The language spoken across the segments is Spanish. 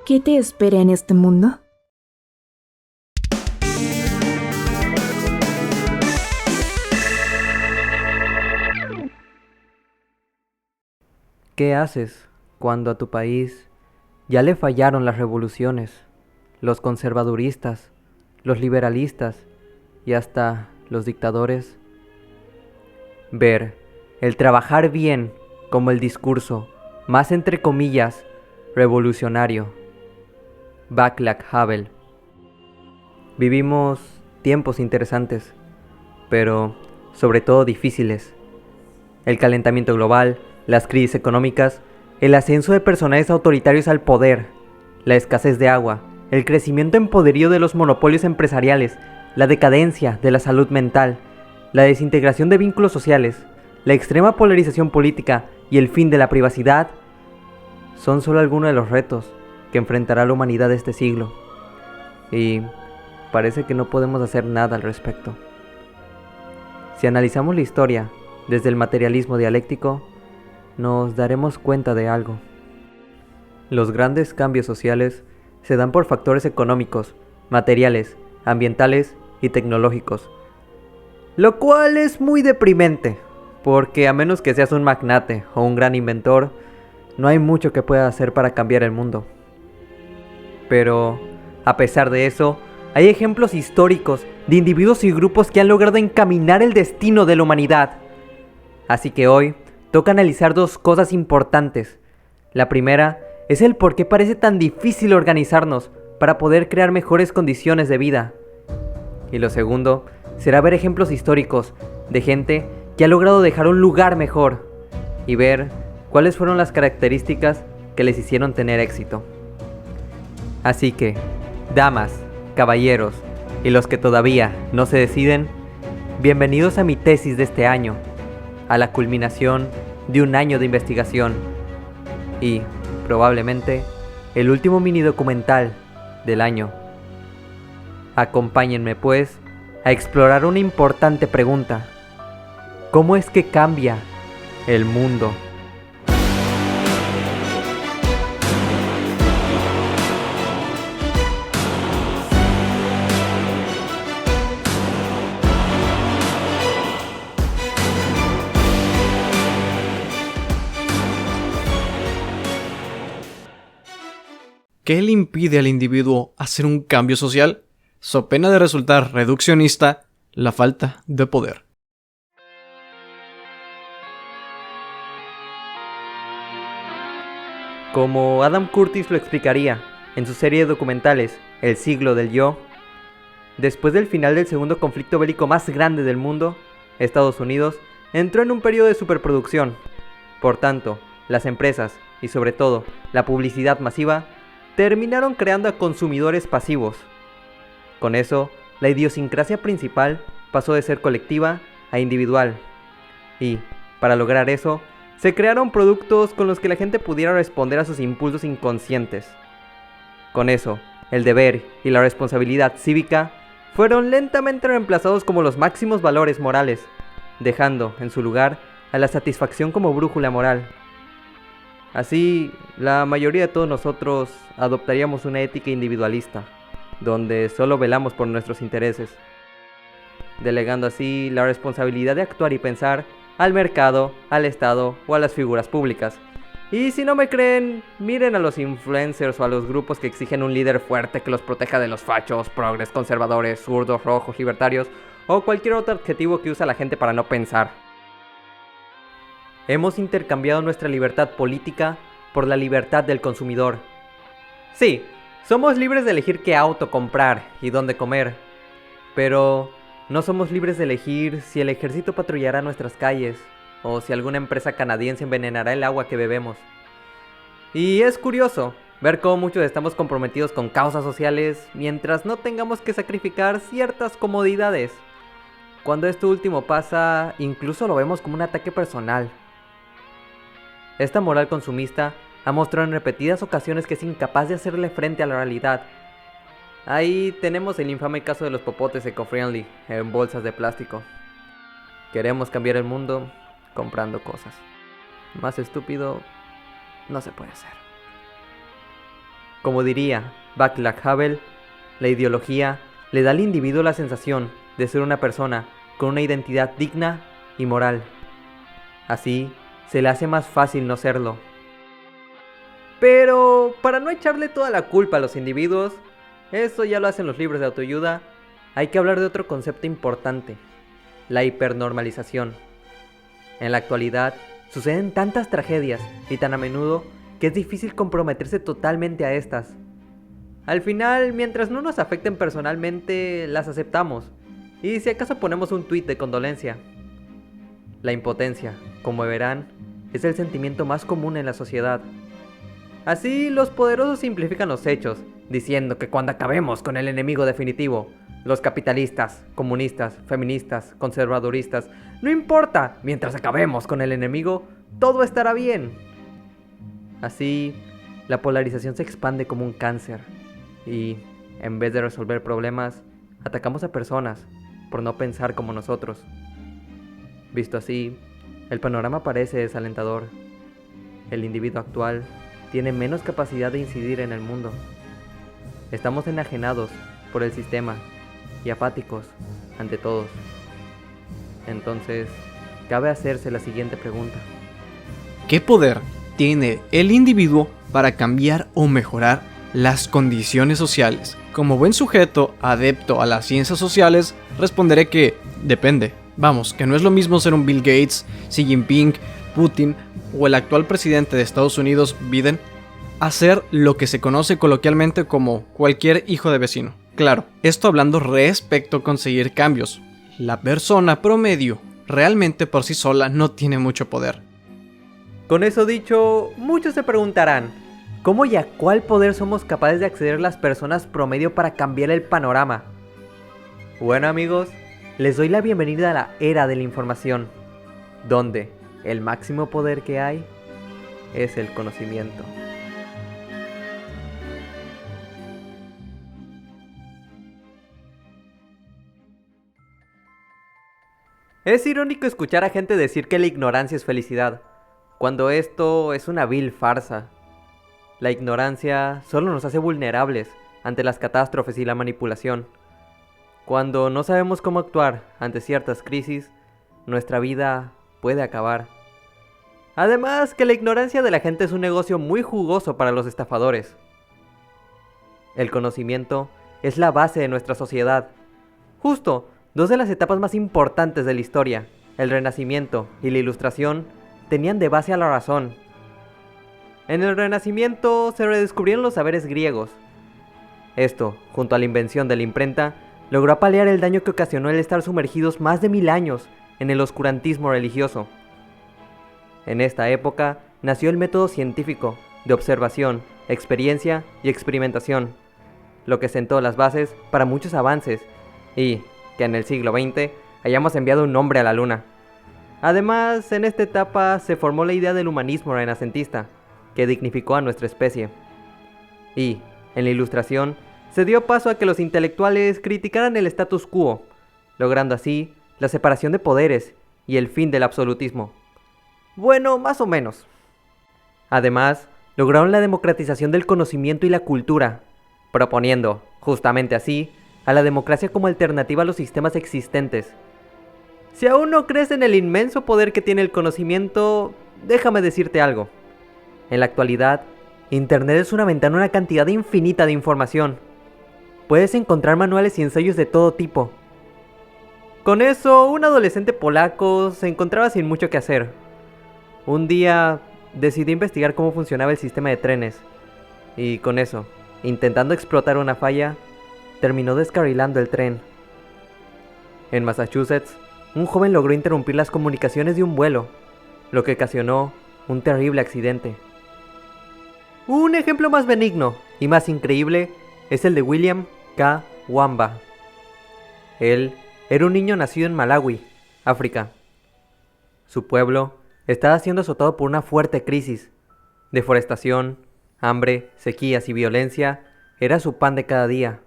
¿Qué te espera en este mundo? ¿Qué haces cuando a tu país ya le fallaron las revoluciones, los conservaduristas, los liberalistas y hasta los dictadores? Ver el trabajar bien como el discurso más entre comillas revolucionario. Václav Havel. Vivimos tiempos interesantes, pero sobre todo difíciles. El calentamiento global, las crisis económicas, el ascenso de personajes autoritarios al poder, la escasez de agua, el crecimiento en poderío de los monopolios empresariales, la decadencia de la salud mental, la desintegración de vínculos sociales, la extrema polarización política y el fin de la privacidad son solo algunos de los retos que enfrentará la humanidad este siglo. Y parece que no podemos hacer nada al respecto. Si analizamos la historia desde el materialismo dialéctico, nos daremos cuenta de algo. Los grandes cambios sociales se dan por factores económicos, materiales, ambientales y tecnológicos. Lo cual es muy deprimente, porque a menos que seas un magnate o un gran inventor, no hay mucho que puedas hacer para cambiar el mundo. Pero, a pesar de eso, hay ejemplos históricos de individuos y grupos que han logrado encaminar el destino de la humanidad. Así que hoy toca analizar dos cosas importantes. La primera es el por qué parece tan difícil organizarnos para poder crear mejores condiciones de vida. Y lo segundo será ver ejemplos históricos de gente que ha logrado dejar un lugar mejor y ver cuáles fueron las características que les hicieron tener éxito. Así que, damas, caballeros y los que todavía no se deciden, bienvenidos a mi tesis de este año, a la culminación de un año de investigación y, probablemente, el último mini documental del año. Acompáñenme, pues, a explorar una importante pregunta. ¿Cómo es que cambia el mundo? ¿Qué le impide al individuo hacer un cambio social? So pena de resultar reduccionista, la falta de poder. Como Adam Curtis lo explicaría en su serie de documentales El siglo del yo, después del final del segundo conflicto bélico más grande del mundo, Estados Unidos entró en un periodo de superproducción. Por tanto, las empresas, y sobre todo la publicidad masiva, terminaron creando a consumidores pasivos. Con eso, la idiosincrasia principal pasó de ser colectiva a individual. Y, para lograr eso, se crearon productos con los que la gente pudiera responder a sus impulsos inconscientes. Con eso, el deber y la responsabilidad cívica fueron lentamente reemplazados como los máximos valores morales, dejando en su lugar a la satisfacción como brújula moral. Así, la mayoría de todos nosotros adoptaríamos una ética individualista, donde solo velamos por nuestros intereses, delegando así la responsabilidad de actuar y pensar al mercado, al Estado o a las figuras públicas. Y si no me creen, miren a los influencers o a los grupos que exigen un líder fuerte que los proteja de los fachos, progres, conservadores, zurdos, rojos, libertarios o cualquier otro adjetivo que usa la gente para no pensar. Hemos intercambiado nuestra libertad política por la libertad del consumidor. Sí, somos libres de elegir qué auto comprar y dónde comer, pero no somos libres de elegir si el ejército patrullará nuestras calles o si alguna empresa canadiense envenenará el agua que bebemos. Y es curioso ver cómo muchos estamos comprometidos con causas sociales mientras no tengamos que sacrificar ciertas comodidades. Cuando esto último pasa, incluso lo vemos como un ataque personal. Esta moral consumista ha mostrado en repetidas ocasiones que es incapaz de hacerle frente a la realidad. Ahí tenemos el infame caso de los popotes eco-friendly en bolsas de plástico. Queremos cambiar el mundo comprando cosas. Más estúpido no se puede ser. Como diría Václav Havel, la ideología le da al individuo la sensación de ser una persona con una identidad digna y moral. Así, se le hace más fácil no serlo. Pero, para no echarle toda la culpa a los individuos, eso ya lo hacen los libros de autoayuda, hay que hablar de otro concepto importante: la hipernormalización. En la actualidad, suceden tantas tragedias y tan a menudo que es difícil comprometerse totalmente a estas. Al final, mientras no nos afecten personalmente, las aceptamos, y si acaso ponemos un tuit de condolencia. La impotencia, como verán, es el sentimiento más común en la sociedad. Así, los poderosos simplifican los hechos, diciendo que cuando acabemos con el enemigo definitivo, los capitalistas, comunistas, feministas, conservaduristas, no importa, mientras acabemos con el enemigo, todo estará bien. Así, la polarización se expande como un cáncer y, en vez de resolver problemas, atacamos a personas por no pensar como nosotros. Visto así, el panorama parece desalentador. El individuo actual tiene menos capacidad de incidir en el mundo. Estamos enajenados por el sistema y apáticos ante todos. Entonces, cabe hacerse la siguiente pregunta. ¿Qué poder tiene el individuo para cambiar o mejorar las condiciones sociales? Como buen sujeto adepto a las ciencias sociales, responderé que depende. Vamos, que no es lo mismo ser un Bill Gates, Xi Jinping, Putin o el actual presidente de Estados Unidos, Biden, a ser lo que se conoce coloquialmente como cualquier hijo de vecino. Claro, esto hablando respecto a conseguir cambios. La persona promedio realmente por sí sola no tiene mucho poder. Con eso dicho, muchos se preguntarán, ¿cómo y a cuál poder somos capaces de acceder las personas promedio para cambiar el panorama? Bueno amigos, les doy la bienvenida a la era de la información, donde el máximo poder que hay es el conocimiento. Es irónico escuchar a gente decir que la ignorancia es felicidad, cuando esto es una vil farsa. La ignorancia solo nos hace vulnerables ante las catástrofes y la manipulación. Cuando no sabemos cómo actuar ante ciertas crisis, nuestra vida puede acabar. Además, que la ignorancia de la gente es un negocio muy jugoso para los estafadores. El conocimiento es la base de nuestra sociedad. Justo, dos de las etapas más importantes de la historia, el Renacimiento y la Ilustración, tenían de base a la razón. En el Renacimiento se redescubrieron los saberes griegos. Esto, junto a la invención de la imprenta, logró paliar el daño que ocasionó el estar sumergidos más de 1000 años en el oscurantismo religioso. En esta época nació el método científico de observación, experiencia y experimentación, lo que sentó las bases para muchos avances y que en el siglo XX hayamos enviado un hombre a la luna. Además, en esta etapa se formó la idea del humanismo renacentista, que dignificó a nuestra especie. Y, en la Ilustración, se dio paso a que los intelectuales criticaran el status quo, logrando así la separación de poderes y el fin del absolutismo. Bueno, más o menos. Además, lograron la democratización del conocimiento y la cultura, proponiendo, justamente así, a la democracia como alternativa a los sistemas existentes. Si aún no crees en el inmenso poder que tiene el conocimiento, déjame decirte algo. En la actualidad, Internet es una ventana a una cantidad infinita de información. Puedes encontrar manuales y ensayos de todo tipo. Con eso, un adolescente polaco se encontraba sin mucho que hacer. Un día, decidí investigar cómo funcionaba el sistema de trenes. Y con eso, intentando explotar una falla, terminó descarrilando el tren. En Massachusetts, un joven logró interrumpir las comunicaciones de un vuelo, lo que ocasionó un terrible accidente. Un ejemplo más benigno y más increíble es el de William K. Wamba. Él era un niño nacido en Malawi, África. Su pueblo estaba siendo azotado por una fuerte crisis. Deforestación, hambre, sequías y violencia era su pan de cada día.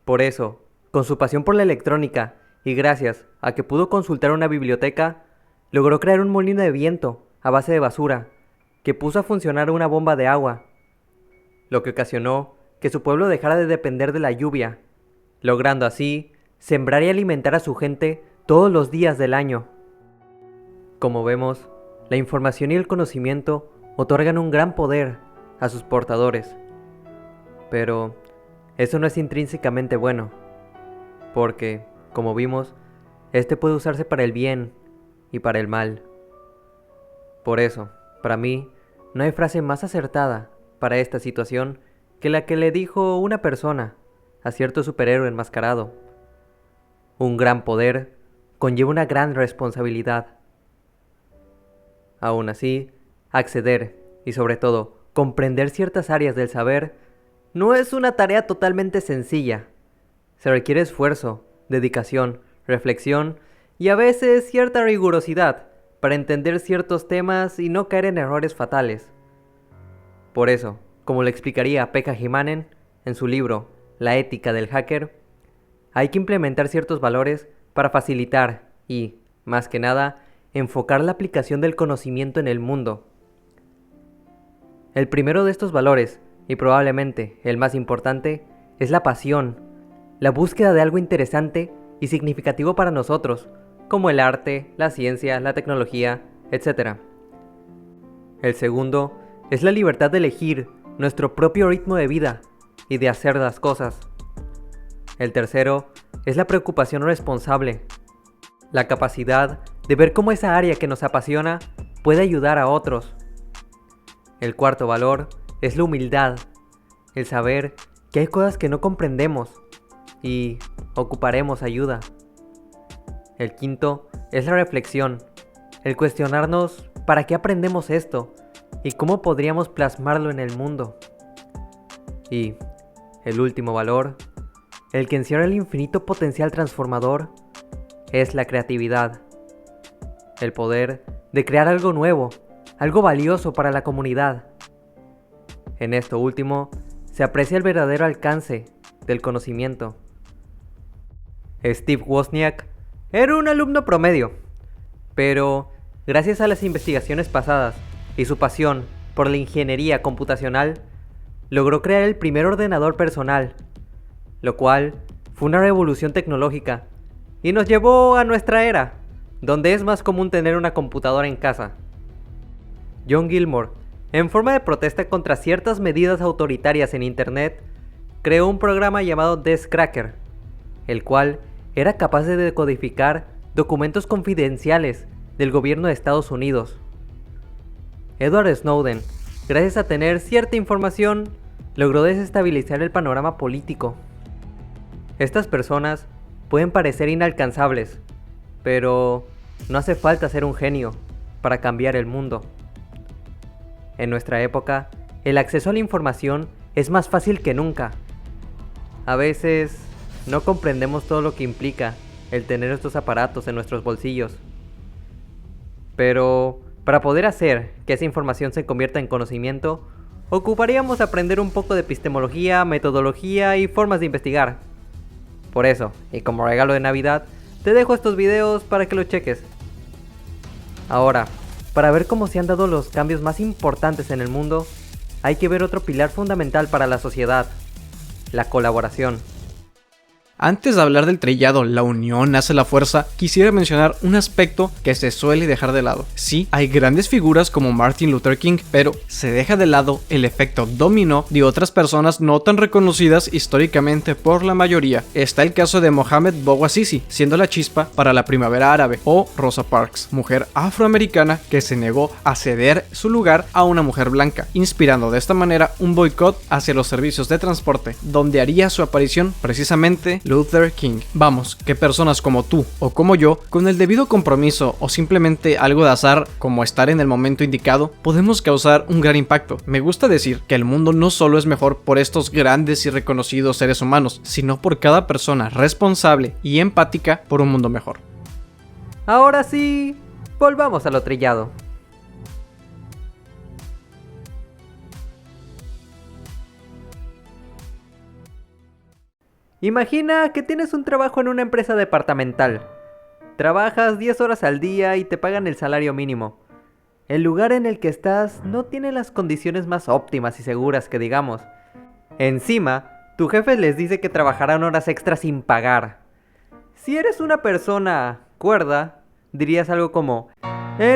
Por eso, con su pasión por la electrónica y gracias a que pudo consultar una biblioteca, logró crear un molino de viento a base de basura que puso a funcionar una bomba de agua. lo que ocasionó que su pueblo dejara de depender de la lluvia, logrando así sembrar y alimentar a su gente todos los días del año. Como vemos, la información y el conocimiento otorgan un gran poder a sus portadores. Pero eso no es intrínsecamente bueno, porque, como vimos, este puede usarse para el bien y para el mal. Por eso, para mí, no hay frase más acertada para esta situación que la que le dijo una persona a cierto superhéroe enmascarado. Un gran poder conlleva una gran responsabilidad. Aún así, acceder y sobre todo comprender ciertas áreas del saber no es una tarea totalmente sencilla. Se requiere esfuerzo, dedicación, reflexión y a veces cierta rigurosidad para entender ciertos temas y no caer en errores fatales. Por eso, como le explicaría Pekka Himanen en su libro La ética del hacker, hay que implementar ciertos valores para facilitar y, más que nada, enfocar la aplicación del conocimiento en el mundo. El primero de estos valores, y probablemente el más importante, es la pasión, la búsqueda de algo interesante y significativo para nosotros, como el arte, la ciencia, la tecnología, etc. El segundo es la libertad de elegir nuestro propio ritmo de vida y de hacer las cosas. El tercero es la preocupación responsable, la capacidad de ver cómo esa área que nos apasiona puede ayudar a otros. El cuarto valor es la humildad, el saber que hay cosas que no comprendemos y ocuparemos ayuda. El quinto es la reflexión, el cuestionarnos para qué aprendemos esto y cómo podríamos plasmarlo en el mundo. Y el último valor, el que encierra el infinito potencial transformador, es la creatividad. El poder de crear algo nuevo, algo valioso para la comunidad. En esto último, se aprecia el verdadero alcance del conocimiento. Steve Wozniak era un alumno promedio, pero gracias a las investigaciones pasadas y su pasión por la ingeniería computacional, logró crear el primer ordenador personal, lo cual fue una revolución tecnológica y nos llevó a nuestra era, donde es más común tener una computadora en casa. John Gilmore, en forma de protesta contra ciertas medidas autoritarias en Internet, creó un programa llamado Descracker, el cual era capaz de decodificar documentos confidenciales del gobierno de Estados Unidos. Edward Snowden, gracias a tener cierta información, logró desestabilizar el panorama político. Estas personas pueden parecer inalcanzables, pero no hace falta ser un genio para cambiar el mundo. En nuestra época, el acceso a la información es más fácil que nunca. A veces no comprendemos todo lo que implica el tener estos aparatos en nuestros bolsillos. Pero para poder hacer que esa información se convierta en conocimiento, ocuparíamos aprender un poco de epistemología, metodología y formas de investigar. Por eso, y como regalo de Navidad, te dejo estos videos para que los cheques. Ahora, para ver cómo se han dado los cambios más importantes en el mundo, hay que ver otro pilar fundamental para la sociedad: la colaboración. Antes de hablar del trillado "la unión hace la fuerza", quisiera mencionar un aspecto que se suele dejar de lado. Sí, hay grandes figuras como Martin Luther King, pero se deja de lado el efecto dominó de otras personas no tan reconocidas históricamente por la mayoría. Está el caso de Mohamed Bouazizi, siendo la chispa para la primavera árabe, o Rosa Parks, mujer afroamericana que se negó a ceder su lugar a una mujer blanca, inspirando de esta manera un boicot hacia los servicios de transporte, donde haría su aparición precisamente Luther King. Vamos, que personas como tú o como yo, con el debido compromiso o simplemente algo de azar, como estar en el momento indicado, podemos causar un gran impacto. Me gusta decir que el mundo no solo es mejor por estos grandes y reconocidos seres humanos, sino por cada persona responsable y empática por un mundo mejor. Ahora sí, volvamos a lo trillado. Imagina que tienes un trabajo en una empresa departamental. Trabajas 10 horas al día y te pagan el salario mínimo. El lugar en el que estás no tiene las condiciones más óptimas y seguras que digamos, Encima, tu jefe les dice que trabajarán horas extras sin pagar. Si eres una persona cuerda, dirías algo como: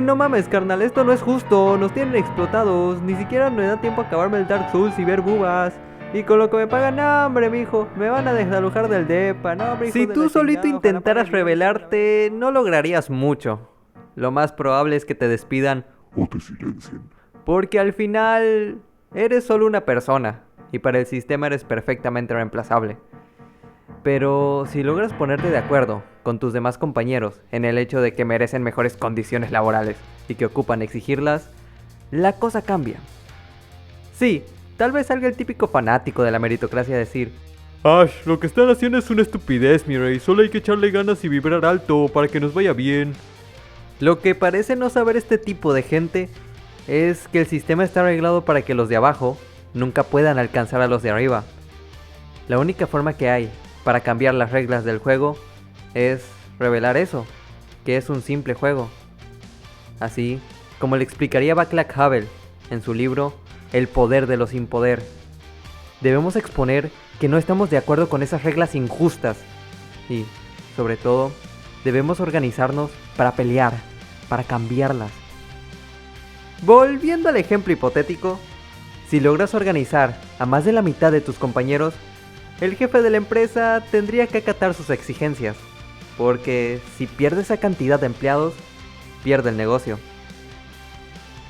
no mames, carnal, esto no es justo, nos tienen explotados, ni siquiera me da tiempo a acabarme el Dark Souls y ver bubas. Y con lo que me pagan, no, hombre, mijo, me van a desalojar del depa, no, hombre, hijo Si de tú la solito chingada, ojalá intentaras paguen mi rebelarte, no lograrías mucho. Lo más probable es que te despidan o te silencien. porque al final eres solo una persona y para el sistema eres perfectamente reemplazable. Pero si logras ponerte de acuerdo con tus demás compañeros en el hecho de que merecen mejores condiciones laborales y que ocupan exigirlas, la cosa cambia. Sí, tal vez salga el típico fanático de la meritocracia a decir: Ash, lo que están haciendo es una estupidez, mi rey. Solo hay que echarle ganas y vibrar alto para que nos vaya bien. lo que parece no saber este tipo de gente es que el sistema está arreglado para que los de abajo nunca puedan alcanzar a los de arriba. La única forma que hay para cambiar las reglas del juego es revelar eso, que es un simple juego. Así como le explicaría Václav Havel en su libro El poder de los sin poder. Debemos exponer que no estamos de acuerdo con esas reglas injustas y, sobre todo, debemos organizarnos para pelear, para cambiarlas. Volviendo al ejemplo hipotético, si logras organizar a más de la mitad de tus compañeros, el jefe de la empresa tendría que acatar sus exigencias, porque si pierde esa cantidad de empleados, pierde el negocio.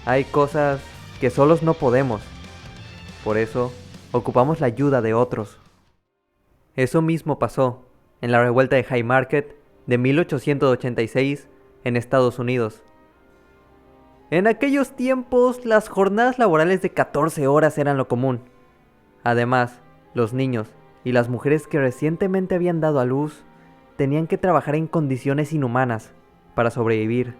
Hay cosas que solos no podemos, por eso ocupamos la ayuda de otros. Eso mismo pasó en la revuelta de Haymarket de 1886 en Estados Unidos. En aquellos tiempos, las jornadas laborales de 14 horas eran lo común. Además, los niños y las mujeres que recientemente habían dado a luz tenían que trabajar en condiciones inhumanas para sobrevivir.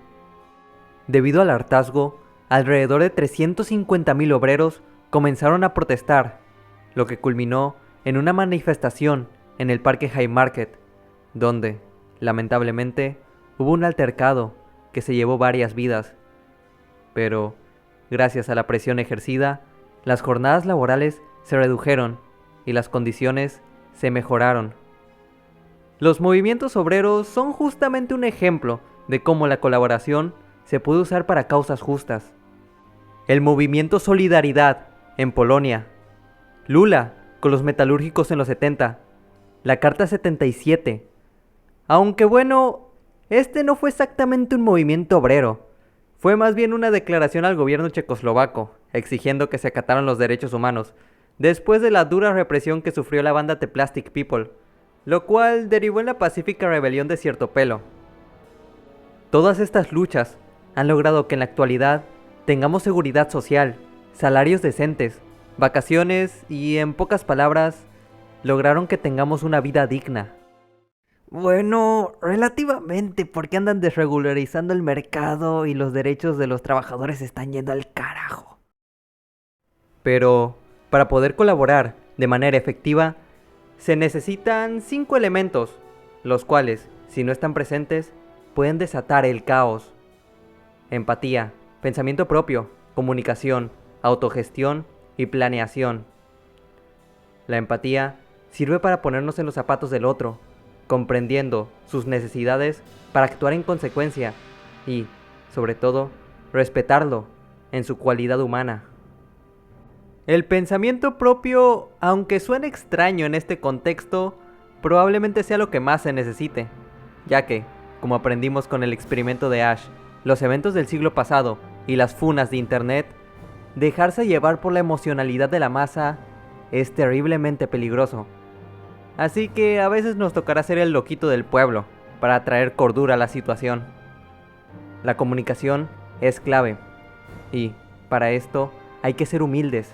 Debido al hartazgo, alrededor de 350,000 obreros comenzaron a protestar, lo que culminó en una manifestación en el parque Haymarket, donde, lamentablemente, hubo un altercado que se llevó varias vidas. Pero, gracias a la presión ejercida, las jornadas laborales se redujeron y las condiciones se mejoraron. Los movimientos obreros son justamente un ejemplo de cómo la colaboración se puede usar para causas justas. El movimiento Solidaridad en Polonia, Lula con los metalúrgicos en los 70, la Carta 77. Aunque bueno, este no fue exactamente un movimiento obrero, fue más bien una declaración al gobierno checoslovaco, exigiendo que se acataran los derechos humanos, después de la dura represión que sufrió la banda The Plastic People, lo cual derivó en la pacífica rebelión de Cierto Pelo. Todas estas luchas han logrado que en la actualidad tengamos seguridad social, salarios decentes, vacaciones y, en pocas palabras, lograron que tengamos una vida digna. Bueno, relativamente, porque andan desregularizando el mercado y los derechos de los trabajadores están yendo al carajo. Pero, para poder colaborar de manera efectiva, se necesitan 5 elementos, los cuales, si no están presentes, pueden desatar el caos. Empatía, pensamiento propio, comunicación, autogestión y planeación. La empatía sirve para ponernos en los zapatos del otro, comprendiendo sus necesidades para actuar en consecuencia y, sobre todo, respetarlo en su cualidad humana. El pensamiento propio, aunque suene extraño en este contexto, probablemente sea lo que más se necesite, ya que, como aprendimos con el experimento de Ash, los eventos del siglo pasado y las funas de internet, dejarse llevar por la emocionalidad de la masa es terriblemente peligroso. Así que a veces nos tocará ser el loquito del pueblo para traer cordura a la situación. La comunicación es clave y, para esto, hay que ser humildes,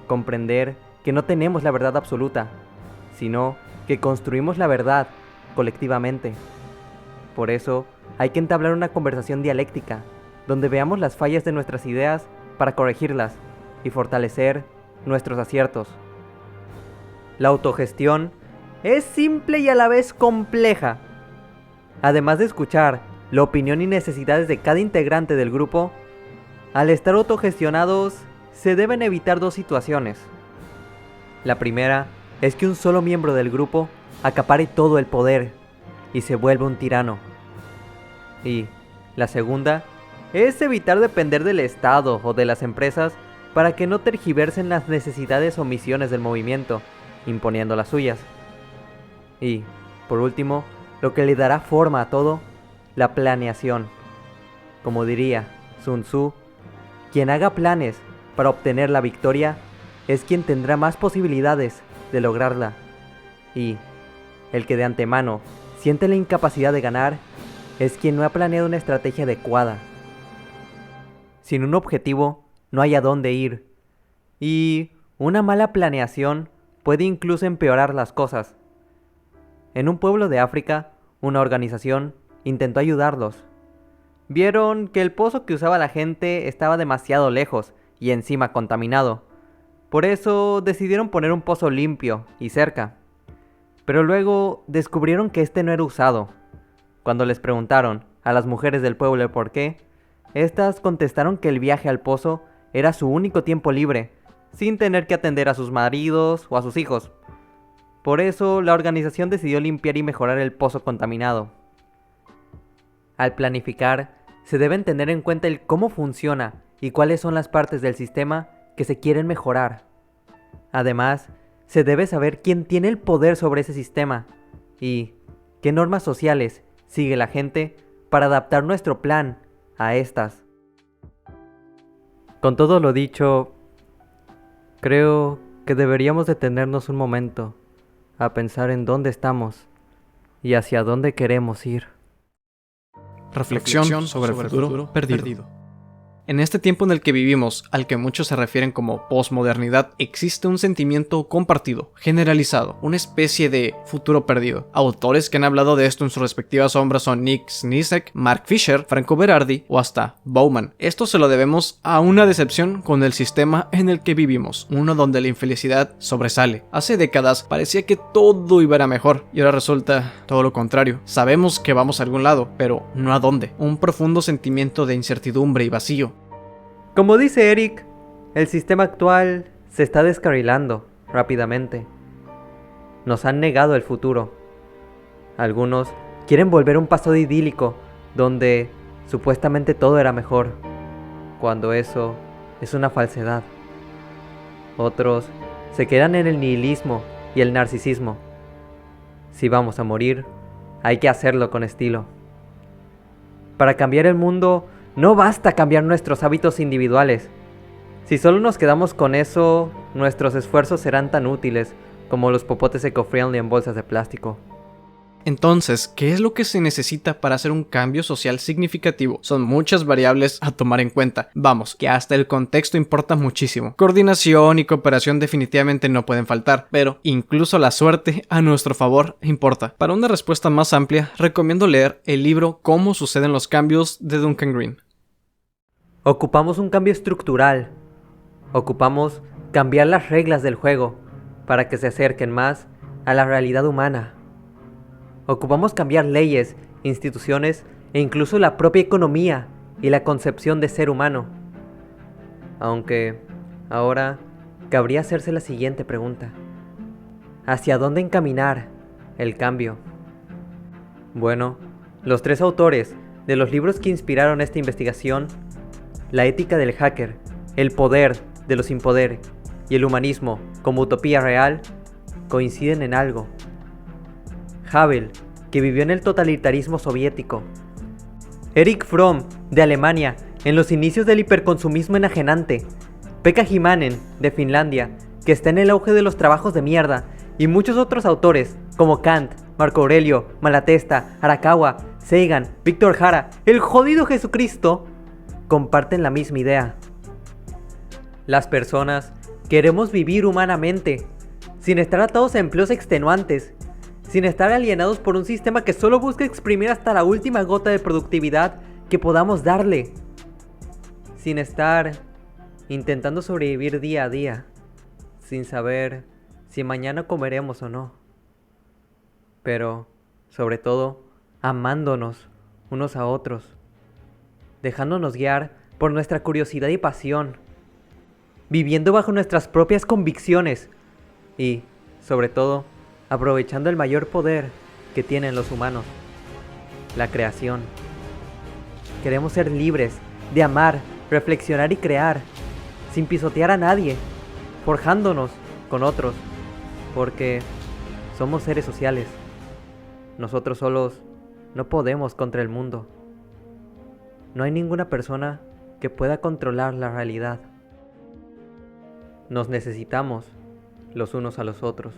comprender que no tenemos la verdad absoluta, sino que construimos la verdad colectivamente. Por eso, hay que entablar una conversación dialéctica, donde veamos las fallas de nuestras ideas para corregirlas y fortalecer nuestros aciertos. La autogestión es simple y a la vez compleja. Además de escuchar la opinión y necesidades de cada integrante del grupo, al estar autogestionados se deben evitar 2 situaciones. La primera es que un solo miembro del grupo acapare todo el poder y se vuelva un tirano. Y la segunda es evitar depender del Estado o de las empresas para que no tergiversen las necesidades o misiones del movimiento, imponiendo las suyas. Y, por último, lo que le dará forma a todo, la planeación. Como diría Sun Tzu, quien haga planes para obtener la victoria es quien tendrá más posibilidades de lograrla. Y el que de antemano siente la incapacidad de ganar es quien no ha planeado una estrategia adecuada. Sin un objetivo, no hay a dónde ir. Y una mala planeación puede incluso empeorar las cosas. En un pueblo de África, una organización intentó ayudarlos. Vieron que el pozo que usaba la gente estaba demasiado lejos y encima contaminado. Por eso decidieron poner un pozo limpio y cerca. Pero luego descubrieron que este no era usado. Cuando les preguntaron a las mujeres del pueblo el por qué, estas contestaron que el viaje al pozo era su único tiempo libre, sin tener que atender a sus maridos o a sus hijos. Por eso la organización decidió limpiar y mejorar el pozo contaminado. Al planificar, se deben tener en cuenta el cómo funciona y cuáles son las partes del sistema que se quieren mejorar. Además, se debe saber quién tiene el poder sobre ese sistema y qué normas sociales sigue la gente para adaptar nuestro plan a estas. Con todo lo dicho, creo que deberíamos detenernos un momento a pensar en dónde estamos y hacia dónde queremos ir. Reflexión sobre el futuro perdido. En este tiempo en el que vivimos, al que muchos se refieren como posmodernidad, existe un sentimiento compartido, generalizado, una especie de futuro perdido. Autores que han hablado de esto en sus respectivas obras son Nick Sniszek, Mark Fisher, Franco Berardi o hasta Bauman. Esto se lo debemos a una decepción con el sistema en el que vivimos, uno donde la infelicidad sobresale. Hace décadas parecía que todo iba a ir mejor y ahora resulta todo lo contrario. Sabemos que vamos a algún lado, pero no a dónde. Un profundo sentimiento de incertidumbre y vacío. Como dice Eric, el sistema actual se está descarrilando rápidamente. Nos han negado el futuro. Algunos quieren volver a un pasado idílico donde supuestamente todo era mejor, cuando eso es una falsedad. Otros se quedan en el nihilismo y el narcisismo. Si vamos a morir, hay que hacerlo con estilo. Para cambiar el mundo, no basta cambiar nuestros hábitos individuales. Si solo nos quedamos con eso, nuestros esfuerzos serán tan útiles como los popotes eco-friendly en bolsas de plástico. Entonces, ¿qué es lo que se necesita para hacer un cambio social significativo? Son muchas variables a tomar en cuenta. Vamos, que hasta el contexto importa muchísimo. Coordinación y cooperación definitivamente no pueden faltar, pero incluso la suerte a nuestro favor importa. Para una respuesta más amplia, recomiendo leer el libro Cómo suceden los cambios de Duncan Green. Ocupamos un cambio estructural. Ocupamos cambiar las reglas del juego para que se acerquen más a la realidad humana. Ocupamos cambiar leyes, instituciones e incluso la propia economía y la concepción de ser humano. Aunque ahora cabría hacerse la siguiente pregunta: ¿hacia dónde encaminar el cambio? Bueno, los tres autores de los libros que inspiraron esta investigación, La ética del hacker, El poder de los sin poder y El humanismo como utopía real, coinciden en algo. Havel, que vivió en el totalitarismo soviético. Erich Fromm, de Alemania, en los inicios del hiperconsumismo enajenante. Pekka Himanen, de Finlandia, que está en el auge de los trabajos de mierda. Y muchos otros autores, como Kant, Marco Aurelio, Malatesta, Arakawa, Sagan, Víctor Jara, el jodido Jesucristo, comparten la misma idea. Las personas queremos vivir humanamente, sin estar atados a empleos extenuantes, sin estar alienados por un sistema que solo busca exprimir hasta la última gota de productividad que podamos darle, sin estar intentando sobrevivir día a día, sin saber si mañana comeremos o no, pero sobre todo amándonos unos a otros, dejándonos guiar por nuestra curiosidad y pasión, viviendo bajo nuestras propias convicciones, y, sobre todo, aprovechando el mayor poder que tienen los humanos, la creación. Queremos ser libres de amar, reflexionar y crear, sin pisotear a nadie, forjándonos con otros, porque somos seres sociales. Nosotros solos no podemos contra el mundo. No hay ninguna persona que pueda controlar la realidad. Nos necesitamos los unos a los otros,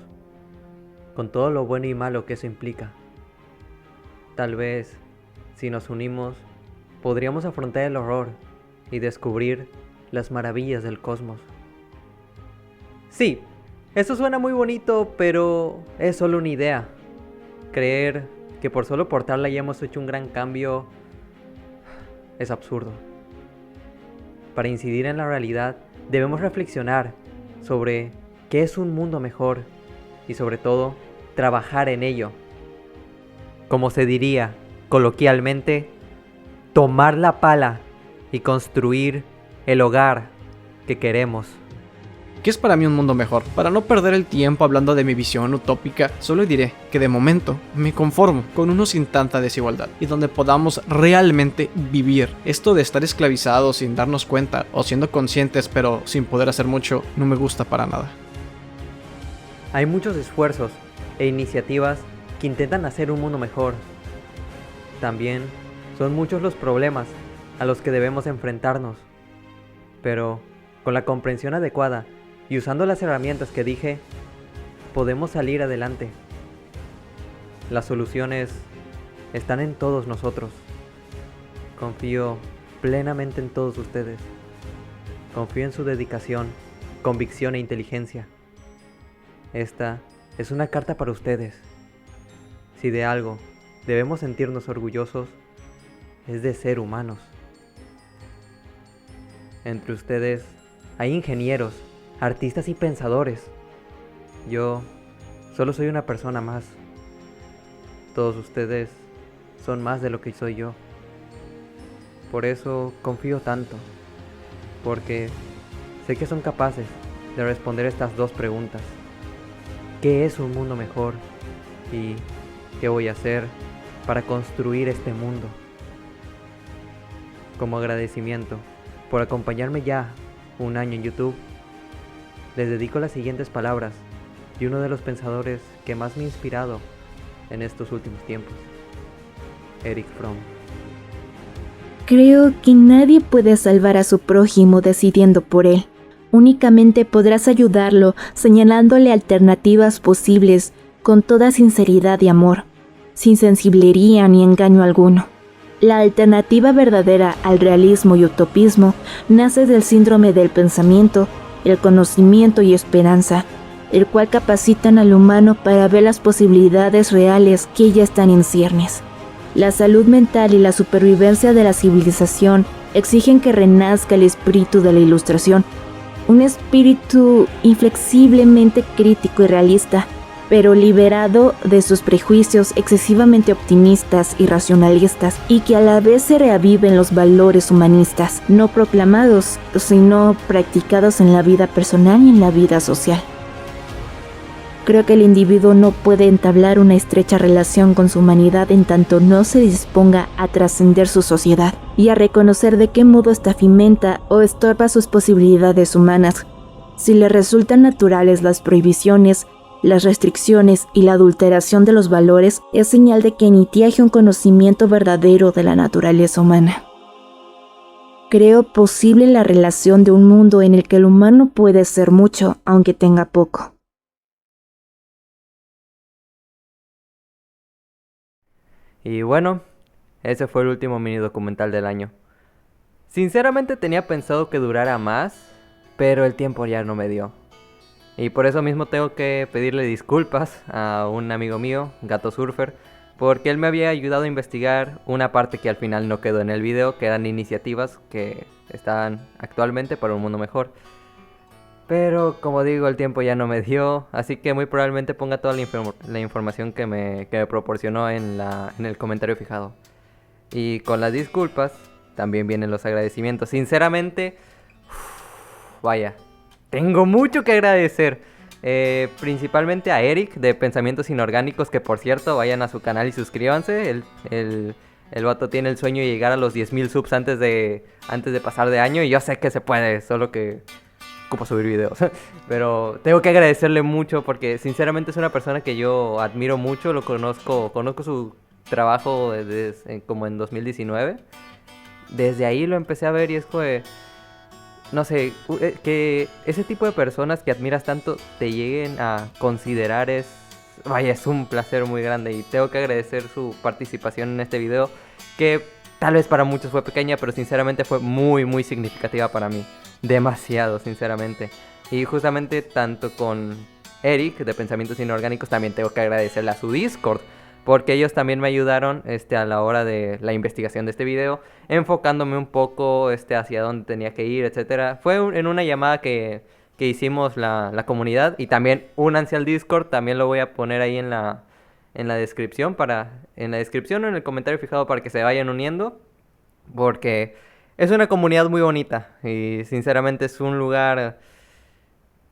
con todo lo bueno y malo que eso implica. Tal vez, si nos unimos, podríamos afrontar el horror y descubrir las maravillas del cosmos. Sí, eso suena muy bonito, pero es solo una idea. Creer que por solo portarla ya hemos hecho un gran cambio es absurdo. Para incidir en la realidad, debemos reflexionar sobre qué es un mundo mejor y sobre todo, trabajar en ello. Como se diría coloquialmente, tomar la pala y construir el hogar que queremos. ¿Qué es para mí un mundo mejor? Para no perder el tiempo hablando de mi visión utópica, solo diré que de momento me conformo con uno sin tanta desigualdad y donde podamos realmente vivir. Esto de estar esclavizados sin darnos cuenta o siendo conscientes pero sin poder hacer mucho, no me gusta para nada. Hay muchos esfuerzos e iniciativas que intentan hacer un mundo mejor. También son muchos los problemas a los que debemos enfrentarnos, pero con la comprensión adecuada y usando las herramientas que dije, podemos salir adelante. Las soluciones están en todos nosotros. Confío plenamente en todos ustedes. Confío en su dedicación, convicción e inteligencia. Esta es una carta para ustedes. Si de algo debemos sentirnos orgullosos, es de ser humanos. Entre ustedes hay ingenieros, artistas y pensadores. Yo solo soy una persona más. Todos ustedes son más de lo que soy yo. Por eso confío tanto, porque sé que son capaces de responder estas dos preguntas. ¿Qué es un mundo mejor? ¿Y qué voy a hacer para construir este mundo? Como agradecimiento por acompañarme ya un año en YouTube, les dedico las siguientes palabras de uno de los pensadores que más me ha inspirado en estos últimos tiempos, Erich Fromm. Creo que nadie puede salvar a su prójimo decidiendo por él. Únicamente podrás ayudarlo señalándole alternativas posibles con toda sinceridad y amor, sin sensiblería ni engaño alguno. La alternativa verdadera al realismo y utopismo nace del síndrome del pensamiento, el conocimiento y esperanza, el cual capacitan al humano para ver las posibilidades reales que ya están en ciernes. La salud mental y la supervivencia de la civilización exigen que renazca el espíritu de la Ilustración, un espíritu inflexiblemente crítico y realista, pero liberado de sus prejuicios excesivamente optimistas y racionalistas, y que a la vez se reaviven los valores humanistas, no proclamados, sino practicados en la vida personal y en la vida social. Creo que el individuo no puede entablar una estrecha relación con su humanidad en tanto no se disponga a trascender su sociedad y a reconocer de qué modo esta fimenta o estorba sus posibilidades humanas. Si le resultan naturales las prohibiciones, las restricciones y la adulteración de los valores, es señal de que ni tiene un conocimiento verdadero de la naturaleza humana. Creo posible la relación de un mundo en el que el humano puede ser mucho, aunque tenga poco. Y bueno, ese fue el último mini documental del año. Sinceramente tenía pensado que durara más, pero el tiempo ya no me dio. Y por eso mismo tengo que pedirle disculpas a un amigo mío, Gato Surfer, porque él me había ayudado a investigar una parte que al final no quedó en el video, que eran iniciativas que están actualmente para un mundo mejor. Pero como digo, el tiempo ya no me dio, así que muy probablemente ponga toda la información que me proporcionó en el comentario fijado. Y con las disculpas, también vienen los agradecimientos. Sinceramente, vaya, tengo mucho que agradecer. Principalmente a Eric de Pensamientos Inorgánicos, que por cierto, vayan a su canal y suscríbanse. El vato tiene el sueño de llegar a los 10,000 subs antes de pasar de año. Y yo sé que se puede, solo que ocupo subir videos. Pero tengo que agradecerle mucho porque sinceramente es una persona que yo admiro mucho. Lo conozco su trabajo como en 2019. Desde ahí lo empecé a ver y es que, no sé, que ese tipo de personas que admiras tanto te lleguen a considerar vaya, es un placer muy grande y tengo que agradecer su participación en este video, que tal vez para muchos fue pequeña, pero sinceramente fue muy, muy significativa para mí. Demasiado, sinceramente. Y justamente tanto con Eric de Pensamientos Inorgánicos también tengo que agradecerle a su Discord, porque ellos también me ayudaron a la hora de la investigación de este video, enfocándome un poco hacia dónde tenía que ir, etcétera. Fue en una llamada que hicimos la comunidad, y también únanse al Discord, también lo voy a poner ahí en la descripción o en el comentario fijado para que se vayan uniendo, porque es una comunidad muy bonita y sinceramente es un lugar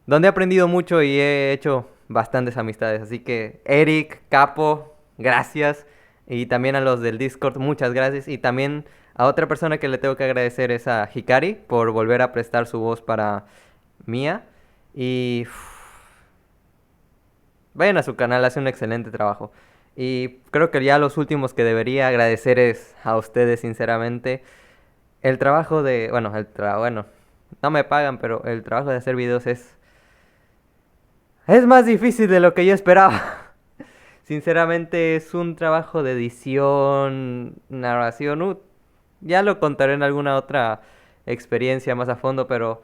donde he aprendido mucho y he hecho bastantes amistades. Así que Eric, Capo, gracias. Y también a los del Discord, muchas gracias. Y también a otra persona que le tengo que agradecer es a Hikari por volver a prestar su voz para Mía. Y vayan a su canal, hace un excelente trabajo. Y creo que ya los últimos que debería agradecer es a ustedes, sinceramente. El trabajo bueno, no me pagan, pero el trabajo de hacer videos es más difícil de lo que yo esperaba. Sinceramente es un trabajo de edición, narración. Ya lo contaré en alguna otra experiencia más a fondo, pero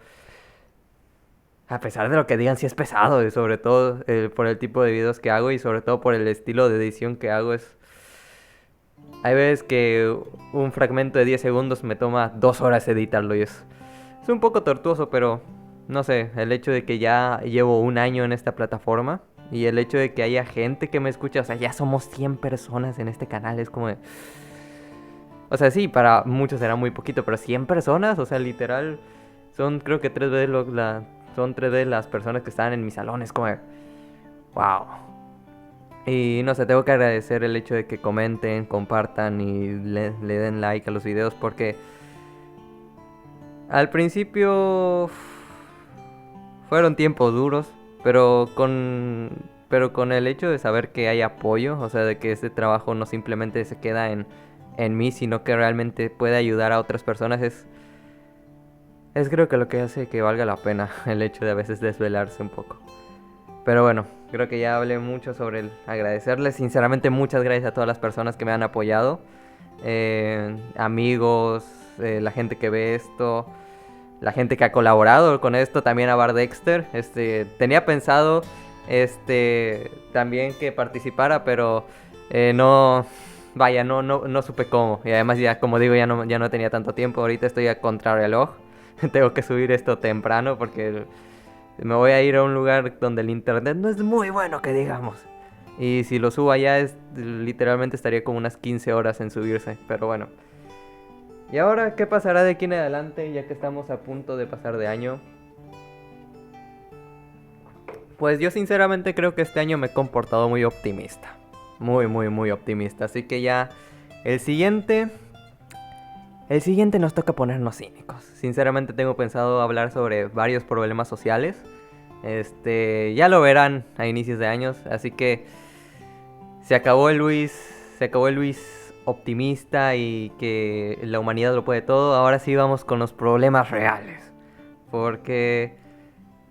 a pesar de lo que digan, sí es pesado. Y sobre todo por el tipo de videos que hago y sobre todo por el estilo de edición que hago. Hay veces que un fragmento de 10 segundos me toma 2 horas editarlo y es un poco tortuoso, pero no sé, el hecho de que ya llevo un año en esta plataforma y el hecho de que haya gente que me escucha, o sea, ya somos 100 personas en este canal, es como o sea, sí, para muchos será muy poquito, pero 100 personas, o sea, literal, son creo que 3 veces son 3 veces las personas que están en mi salón, es como wow. Y no sé, tengo que agradecer el hecho de que comenten, compartan y le den like a los videos, porque al principio fueron tiempos duros, pero con el hecho de saber que hay apoyo, o sea, de que este trabajo no simplemente se queda en mí, sino que realmente puede ayudar a otras personas, es creo que lo que hace que valga la pena el hecho de a veces desvelarse un poco. Pero bueno, creo que ya hablé mucho sobre el agradecerles. Sinceramente, muchas gracias a todas las personas que me han apoyado. Amigos, la gente que ve esto, la gente que ha colaborado con esto, también a Bar Dexter. Tenía pensado también que participara, pero no supe cómo. Y además ya, como digo, ya no tenía tanto tiempo. Ahorita estoy a contrarreloj. Tengo que subir esto temprano porque me voy a ir a un lugar donde el internet no es muy bueno, que digamos. Y si lo subo allá, literalmente estaría como unas 15 horas en subirse. Pero bueno. ¿Y ahora qué pasará de aquí en adelante, ya que estamos a punto de pasar de año? Pues yo sinceramente creo que este año me he comportado muy optimista. Muy, muy, muy optimista. Así que ya el siguiente nos toca ponernos cínicos. Sinceramente tengo pensado hablar sobre varios problemas sociales. Ya lo verán a inicios de años. Así que se acabó el Luis optimista y que la humanidad lo puede todo. Ahora sí vamos con los problemas reales. Porque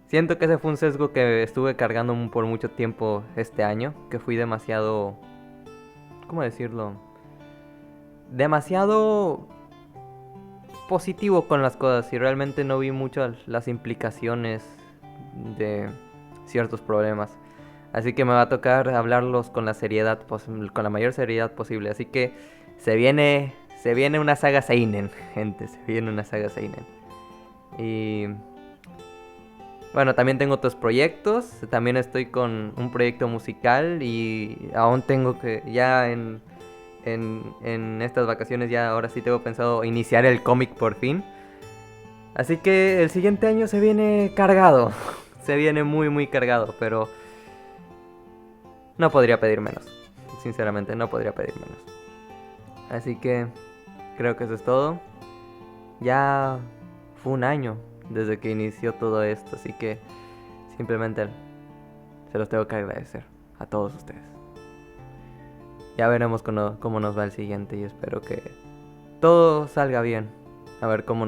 siento que ese fue un sesgo que estuve cargando por mucho tiempo este año. Que fui demasiado... ¿cómo decirlo? Demasiado positivo con las cosas y realmente no vi mucho las implicaciones de ciertos problemas. Así que me va a tocar hablarlos con la mayor seriedad posible. Así que se viene una saga seinen, gente, se viene una saga seinen. Y bueno, también tengo otros proyectos. También estoy con un proyecto musical y aún tengo que ya en estas vacaciones ya ahora sí tengo pensado iniciar el cómic por fin. Así que el siguiente año se viene cargado. se viene muy muy cargado, pero no podría pedir menos. Sinceramente, no podría pedir menos. Así que creo que eso es todo. Ya fue un año desde que inició todo esto, así que simplemente se los tengo que agradecer a todos ustedes. Ya veremos cómo nos va el siguiente y espero que todo salga bien. A ver cómo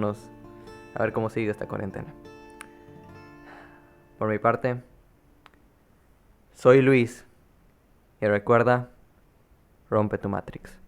sigue esta cuarentena. Por mi parte, soy Luis y recuerda, rompe tu Matrix.